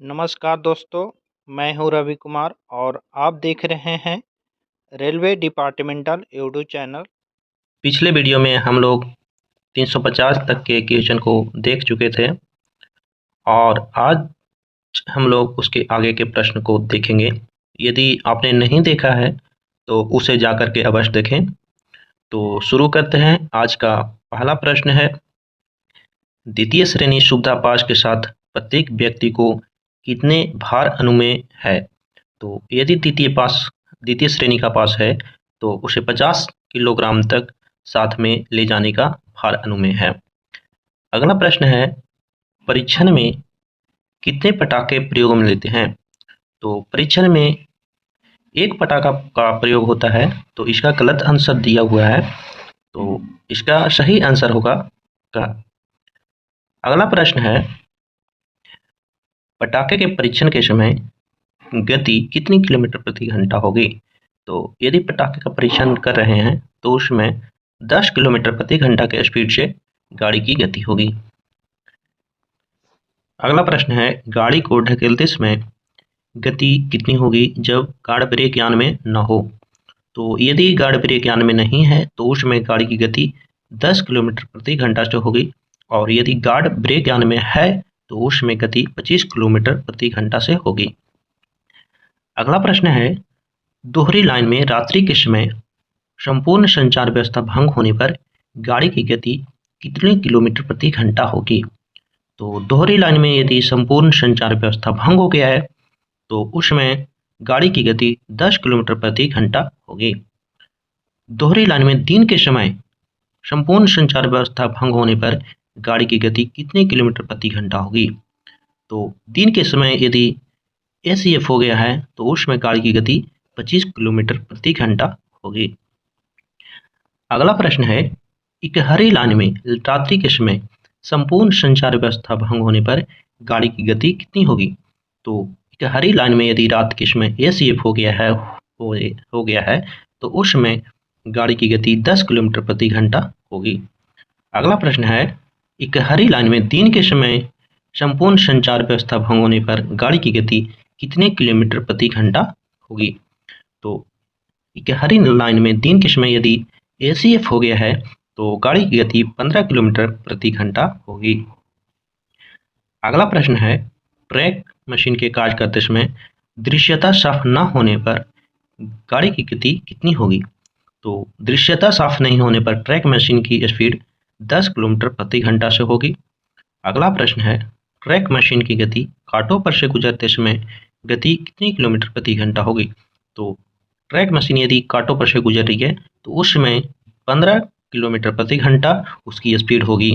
नमस्कार दोस्तों, मैं हूं रवि कुमार और आप देख रहे हैं रेलवे डिपार्टमेंटल यूट्यूब चैनल। पिछले वीडियो में हम लोग 350 तक के क्वेश्चन को देख चुके थे और आज हम लोग उसके आगे के प्रश्न को देखेंगे। यदि आपने नहीं देखा है तो उसे जाकर के अवश्य देखें। तो शुरू करते हैं। आज का पहला प्रश्न है, द्वितीय श्रेणी सुविधा पास के साथ प्रत्येक व्यक्ति को कितने भार अनुमेय है। तो यदि द्वितीय श्रेणी का पास है तो उसे 50 किलोग्राम तक साथ में ले जाने का भार अनुमेय है। अगला प्रश्न है, परीक्षण में कितने पटाखे प्रयोग में लेते हैं। तो परीक्षण में एक पटाखा का प्रयोग होता है। तो इसका गलत आंसर दिया हुआ है, तो इसका सही आंसर होगा का। अगला प्रश्न है, पटाखे के परीक्षण के समय गति कितनी किलोमीटर प्रति घंटा होगी। तो यदि पटाखे का परीक्षण कर रहे हैं तो उसमें 10 किलोमीटर प्रति घंटा के स्पीड से गाड़ी की गति होगी। अगला प्रश्न है, गाड़ी को ढकेलते समय गति कितनी होगी जब गार्ड ब्रेक यान में न हो। तो यदि गार्ड ब्रेक यान में नहीं है तो उसमें गाड़ी की गति 10 किलोमीटर प्रति घंटा से होगी, और यदि गार्ड ब्रेक यान में है तो उसमें गति 25 किलोमीटर प्रति घंटा से होगी। अगला प्रश्न है, दोहरी लाइन में रात्रि के समय संपूर्ण संचार व्यवस्था भंग होने पर गाड़ी की गति कितने किलोमीटर प्रति घंटा होगी। तो दोहरी लाइन में यदि संपूर्ण संचार व्यवस्था भंग हो गया है तो उसमें गाड़ी की गति 10 किलोमीटर प्रति घंटा होगी। दोहरी लाइन में दिन के समय संपूर्ण संचार व्यवस्था भंग होने पर गाड़ी की गति कितने किलोमीटर प्रति घंटा होगी। तो दिन के समय यदि ACF हो गया है तो उसमें गाड़ी की गति 25 किलोमीटर प्रति घंटा होगी। अगला प्रश्न है, इकहरी लाइन में रात्रि के समय संपूर्ण संचार व्यवस्था भंग होने पर गाड़ी की गति कितनी होगी। तो इकहरी लाइन में यदि रात के समय ACF हो गया है तो उसमें गाड़ी की गति 10 किलोमीटर प्रति घंटा होगी। अगला प्रश्न है, इकहरी लाइन में दिन के समय संपूर्ण संचार व्यवस्था भंग होने पर गाड़ी की गति कितने किलोमीटर प्रति घंटा होगी। तो इकहरी लाइन में दिन के समय यदि ACF हो गया है तो गाड़ी की गति 15 किलोमीटर प्रति घंटा होगी। अगला प्रश्न है, ट्रैक मशीन के कार्य करते समय दृश्यता साफ न होने पर गाड़ी की गति कितनी होगी। तो दृश्यता साफ नहीं होने पर ट्रैक मशीन की स्पीड 10 किलोमीटर प्रति घंटा से होगी। अगला प्रश्न है, ट्रैक मशीन की गति कांटों पर से गुजरते समय गति कितनी किलोमीटर प्रति घंटा होगी। तो ट्रैक मशीन यदि कांटों पर से गुजर रही है तो उस समय 15 किलोमीटर प्रति घंटा उसकी स्पीड होगी।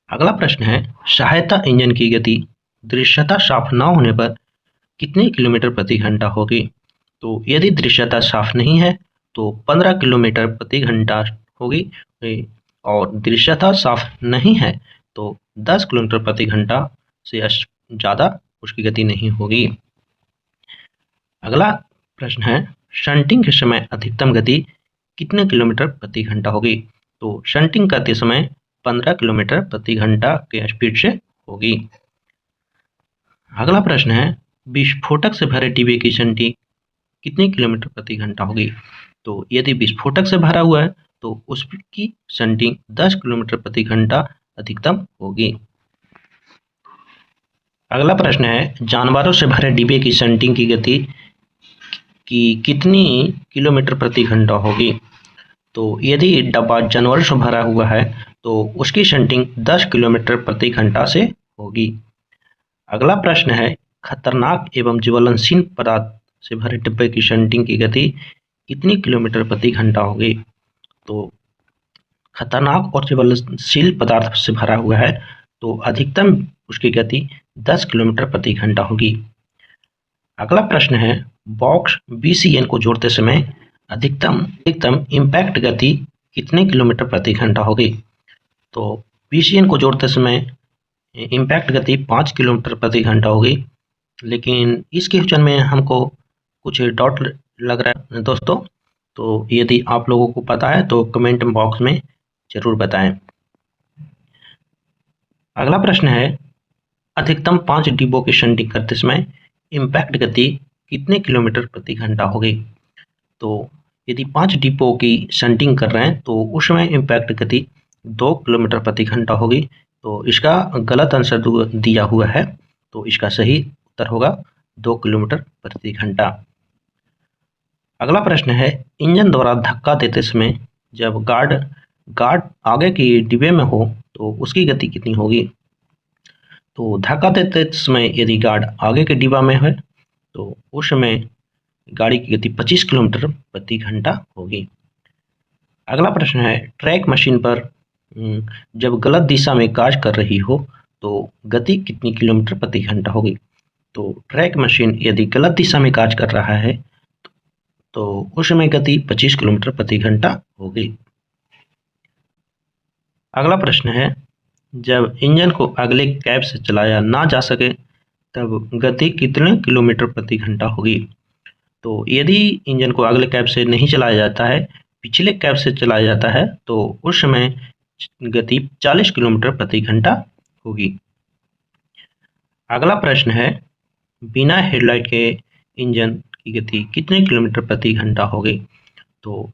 अगला प्रश्न है, सहायता इंजन की गति दृश्यता साफ न होने पर कितने किलोमीटर प्रति घंटा होगी। तो यदि दृश्यता साफ नहीं है तो 15 किलोमीटर प्रति घंटा होगी, और दृश्यता साफ नहीं है तो 10 किलोमीटर प्रति घंटा से ज़्यादा उसकी गति नहीं होगी। अगला प्रश्न है, शंटिंग के समय अधिकतम गति कितने किलोमीटर प्रति घंटा होगी। तो शंटिंग करते समय 15 किलोमीटर प्रति घंटा के स्पीड से होगी। अगला प्रश्न है, विस्फोटक से भरे डिब्बे की शंटिंग कितने किलोमीटर प्रति घंटा होगी। तो यदि विस्फोटक से भरा हुआ है तो उसकी शंटिंग 10 किलोमीटर प्रति घंटा अधिकतम होगी। अगला प्रश्न है, जानवरों से भरे डिब्बे की शंटिंग की गति की कितनी किलोमीटर प्रति घंटा होगी। तो यदि डब्बा जानवर से भरा हुआ है तो उसकी शंटिंग 10 किलोमीटर प्रति घंटा से होगी। अगला प्रश्न है, खतरनाक एवं ज्वलनशील पदार्थ से भरे डिब्बे की शंटिंग की गति कितनी किलोमीटर प्रति घंटा होगी। तो खतरनाक और ज्वलनशील पदार्थ से भरा हुआ है तो अधिकतम उसकी गति 10 किलोमीटर प्रति घंटा होगी। अगला प्रश्न है, बॉक्स BCN को जोड़ते समय अधिकतम इम्पैक्ट गति कितने किलोमीटर प्रति घंटा होगी। तो BCN को जोड़ते समय इम्पैक्ट गति 5 किलोमीटर प्रति घंटा होगी। लेकिन इस क्वेश्चन में हमको कुछ डाउट लग रहा है दोस्तों, तो यदि आप लोगों को पता है तो कमेंट बॉक्स में ज़रूर बताएं। अगला प्रश्न है, अधिकतम 5 डिब्बों की शंटिंग करते समय इम्पैक्ट गति कितने किलोमीटर प्रति घंटा होगी? तो यदि 5 डिब्बों की शंटिंग कर रहे हैं तो उसमें इम्पैक्ट गति 2 किलोमीटर प्रति घंटा होगी। तो इसका गलत आंसर दिया हुआ है, तो इसका सही उत्तर होगा 2 किलोमीटर प्रति घंटा। अगला प्रश्न है, इंजन द्वारा धक्का देते समय जब गार्ड आगे की डिब्बे में हो तो उसकी गति कितनी होगी? तो धक्का देते समय यदि गार्ड आगे के डिब्बा में है तो उस समय गाड़ी की गति 25 किलोमीटर प्रति घंटा होगी। अगला प्रश्न है, ट्रैक मशीन पर जब गलत दिशा में कार्य कर रही हो तो गति कितनी किलोमीटर प्रति घंटा होगी? तो ट्रैक मशीन यदि गलत दिशा में कार्य कर रहा है तो उस समय गति 25 किलोमीटर प्रति घंटा होगी। अगला प्रश्न है, जब इंजन को अगले कैब से चलाया ना जा सके तब गति कितने किलोमीटर प्रति घंटा होगी? तो यदि इंजन को अगले कैब से नहीं चलाया जाता है, पिछले कैब से चलाया जाता है, तो उस समय गति 40 किलोमीटर प्रति घंटा होगी। अगला प्रश्न है, बिना हेडलाइट के इंजन की गति कितने किलोमीटर प्रति घंटा होगी? तो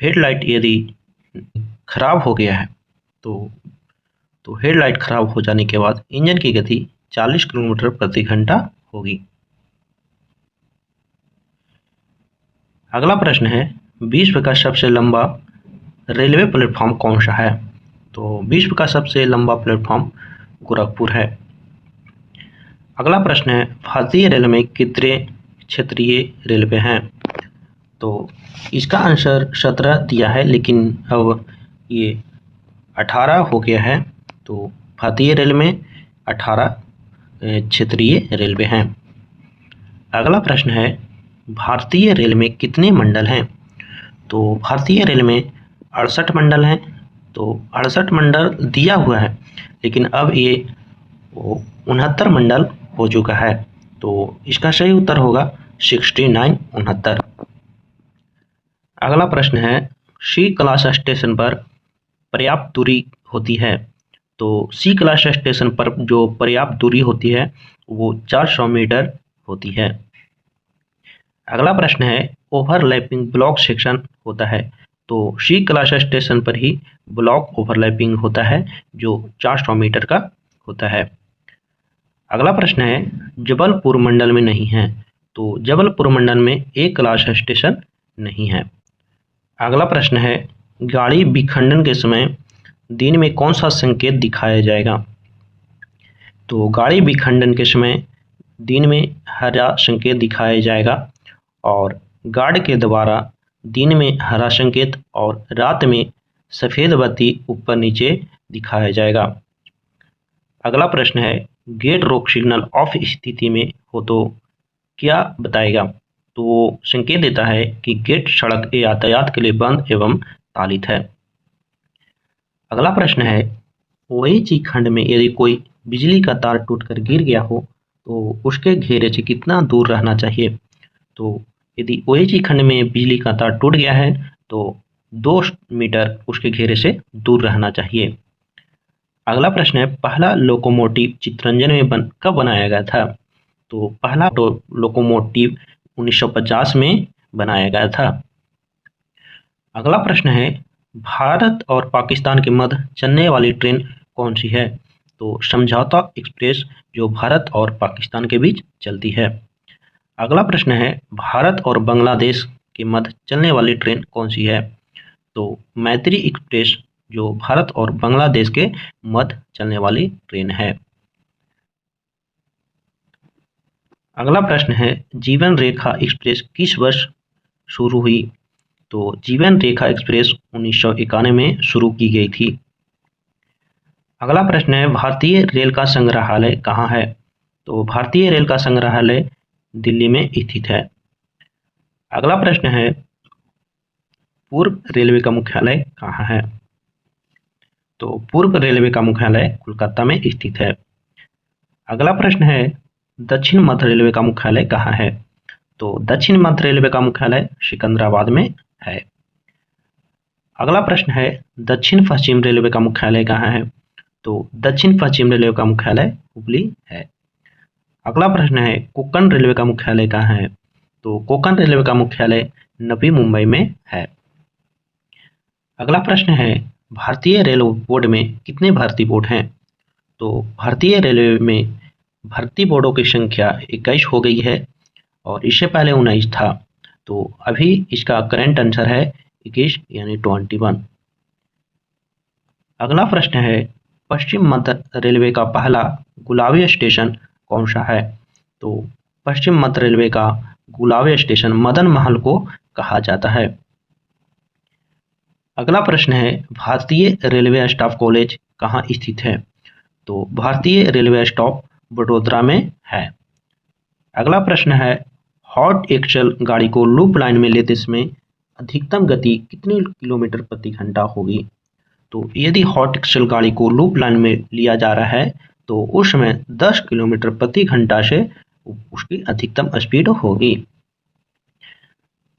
हेडलाइट यदि खराब हो गया है तो हेडलाइट खराब हो जाने के बाद इंजन की गति 40 किलोमीटर प्रति घंटा होगी। अगला प्रश्न है, विश्व का सबसे लंबा रेलवे प्लेटफॉर्म कौन सा है? तो विश्व का सबसे लंबा प्लेटफॉर्म गोरखपुर है। अगला प्रश्न है, भारतीय रेल में कितने क्षेत्रीय रेलवे हैं? तो इसका आंसर 17 दिया है, लेकिन अब ये 18 हो गया है। तो भारतीय रेल में 18 क्षेत्रीय रेलवे हैं। अगला प्रश्न है, भारतीय रेल में कितने मंडल हैं? तो भारतीय रेल में 68 मंडल हैं। तो 68 मंडल दिया हुआ है, लेकिन अब ये 69 मंडल हो चुका है। तो इसका सही उत्तर होगा 69। अगला प्रश्न है, सी क्लास स्टेशन पर पर्याप्त दूरी होती है। तो सी क्लास स्टेशन पर जो पर्याप्त दूरी होती है वो 400 मीटर होती है। अगला प्रश्न है, ओवरलैपिंग ब्लॉक सेक्शन होता है। तो सी क्लास स्टेशन पर ही ब्लॉक ओवरलैपिंग होता है जो 400 मीटर का होता है। अगला प्रश्न है, जबलपुर मंडल में नहीं है। तो जबलपुर मंडल में एक क्लास स्टेशन नहीं है। अगला प्रश्न है, गाड़ी विखंडन के समय दिन में कौन सा संकेत दिखाया जाएगा? तो गाड़ी विखंडन के समय दिन में हरा संकेत दिखाया जाएगा और गार्ड के द्वारा दिन में हरा संकेत और रात में सफ़ेद बत्ती ऊपर नीचे दिखाया जाएगा। अगला प्रश्न है, गेट रोक सिग्नल ऑफ स्थिति में हो तो क्या बताएगा? तो वो संकेत देता है कि गेट सड़क यातायात के लिए बंद एवं तालित है। अगला प्रश्न है, ओएची खंड में यदि कोई बिजली का तार टूटकर गिर गया हो तो उसके घेरे से कितना दूर रहना चाहिए? तो यदि ओएची खंड में बिजली का तार टूट गया है तो 2 मीटर उसके घेरे से दूर रहना चाहिए। अगला प्रश्न है, पहला लोकोमोटिव चितरंजन में कब बनाया गया था? तो पहला लोकोमोटिव 1950 में बनाया गया था। अगला प्रश्न है, भारत और पाकिस्तान के मध्य चलने वाली ट्रेन कौन सी है? तो समझौता एक्सप्रेस जो भारत और पाकिस्तान के बीच चलती है। अगला प्रश्न है, भारत और बांग्लादेश के मध्य चलने वाली ट्रेन कौन सी है? तो मैत्री एक्सप्रेस जो भारत और बांग्लादेश के मध्य चलने वाली ट्रेन है। अगला प्रश्न है, जीवन रेखा एक्सप्रेस किस वर्ष शुरू हुई? तो जीवन रेखा एक्सप्रेस 1991 में शुरू की गई थी। अगला प्रश्न है, भारतीय रेल का संग्रहालय कहाँ है? तो भारतीय रेल का संग्रहालय दिल्ली में स्थित है। अगला प्रश्न है, पूर्व रेलवे का मुख्यालय कहाँ है? तो पूर्व रेलवे का मुख्यालय कोलकाता में स्थित है। अगला प्रश्न है, दक्षिण मध्य रेलवे का मुख्यालय कहाँ है? तो दक्षिण मध्य रेलवे का मुख्यालय सिकंदराबाद में है। अगला प्रश्न है, दक्षिण पश्चिम रेलवे का मुख्यालय कहाँ है? तो दक्षिण पश्चिम रेलवे का मुख्यालय हुबली है। अगला प्रश्न है कोंकण रेलवे का मुख्यालय कहाँ है? तो कोंकण रेलवे का मुख्यालय नवी मुंबई में है। अगला प्रश्न है भारतीय रेलवे बोर्ड में कितने भर्ती बोर्ड हैं? तो भारतीय रेलवे में भर्ती बोर्डों की संख्या 21 हो गई है और इससे पहले 19 था। तो अभी इसका करंट आंसर है 21 यानी 21। अगला प्रश्न है पश्चिम मध्य रेलवे का पहला गुलाबी स्टेशन कौन सा है? तो पश्चिम मध्य रेलवे का गुलाबी स्टेशन मदन महल को कहा जाता है। अगला प्रश्न है भारतीय रेलवे स्टाफ कॉलेज कहाँ स्थित है? तो भारतीय रेलवे स्टाफ वडोदरा में है। अगला प्रश्न है हॉट एक्सल गाड़ी को लूप लाइन में लेते समय अधिकतम गति कितनी किलोमीटर प्रति घंटा होगी? तो यदि हॉट एक्सल गाड़ी को लूप लाइन में लिया जा रहा है तो उस समय 10 किलोमीटर प्रति घंटा से उसकी अधिकतम स्पीड होगी।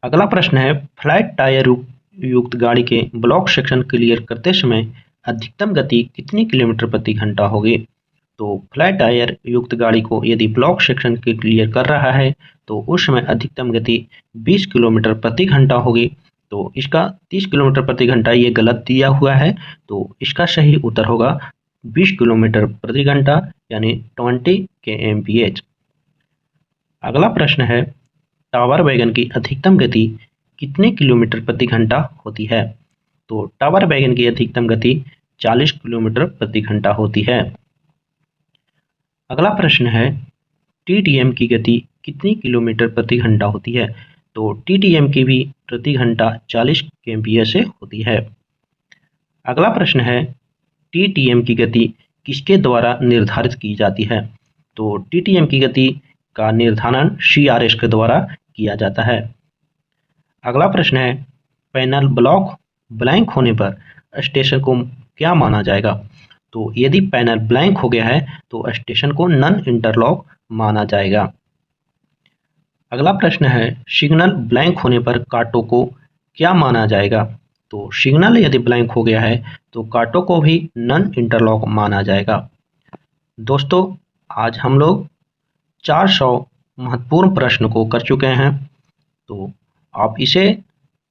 अगला प्रश्न है फ्लैट टायर युक्त गाड़ी के ब्लॉक सेक्शन क्लियर करते समय अधिकतम गति कितनी किलोमीटर प्रति घंटा होगी? तो फ्लैट टायर युक्त गाड़ी को यदि ब्लॉक सेक्शन के क्लियर कर रहा है तो उस समय अधिकतम गति 20 किलोमीटर प्रति घंटा होगी। तो इसका 30 किलोमीटर प्रति घंटा ये गलत दिया हुआ है, तो इसका सही उत्तर होगा 20 किलोमीटर प्रति घंटा यानी 20 kmph। अगला प्रश्न है टावर वैगन की अधिकतम गति कितने किलोमीटर प्रति घंटा होती है? तो टावर वैगन की अधिकतम गति 40 किलोमीटर प्रति घंटा होती है। अगला प्रश्न है टीटीएम की गति कितनी किलोमीटर प्रति घंटा होती है? तो टीटीएम की भी प्रति घंटा 40 kmph से होती है। अगला प्रश्न है टीटीएम की गति किसके द्वारा निर्धारित की जाती है? तो टीटीएम की गति का निर्धारण सीआरएस के द्वारा किया जाता है। अगला प्रश्न है पैनल ब्लॉक ब्लैंक होने पर स्टेशन को क्या माना जाएगा? तो यदि पैनल ब्लैंक हो गया है तो स्टेशन को नॉन इंटरलॉक माना जाएगा। अगला प्रश्न है सिग्नल ब्लैंक होने पर कांटों को क्या माना जाएगा? तो सिग्नल यदि ब्लैंक हो गया है तो कांटों को भी नॉन इंटरलॉक माना जाएगा। दोस्तों आज हम लोग 400 महत्वपूर्ण प्रश्न को कर चुके हैं, तो आप इसे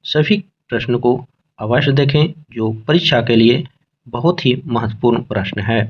सभी प्रश्न को अवश्य देखें जो परीक्षा के लिए बहुत ही महत्वपूर्ण प्रश्न है।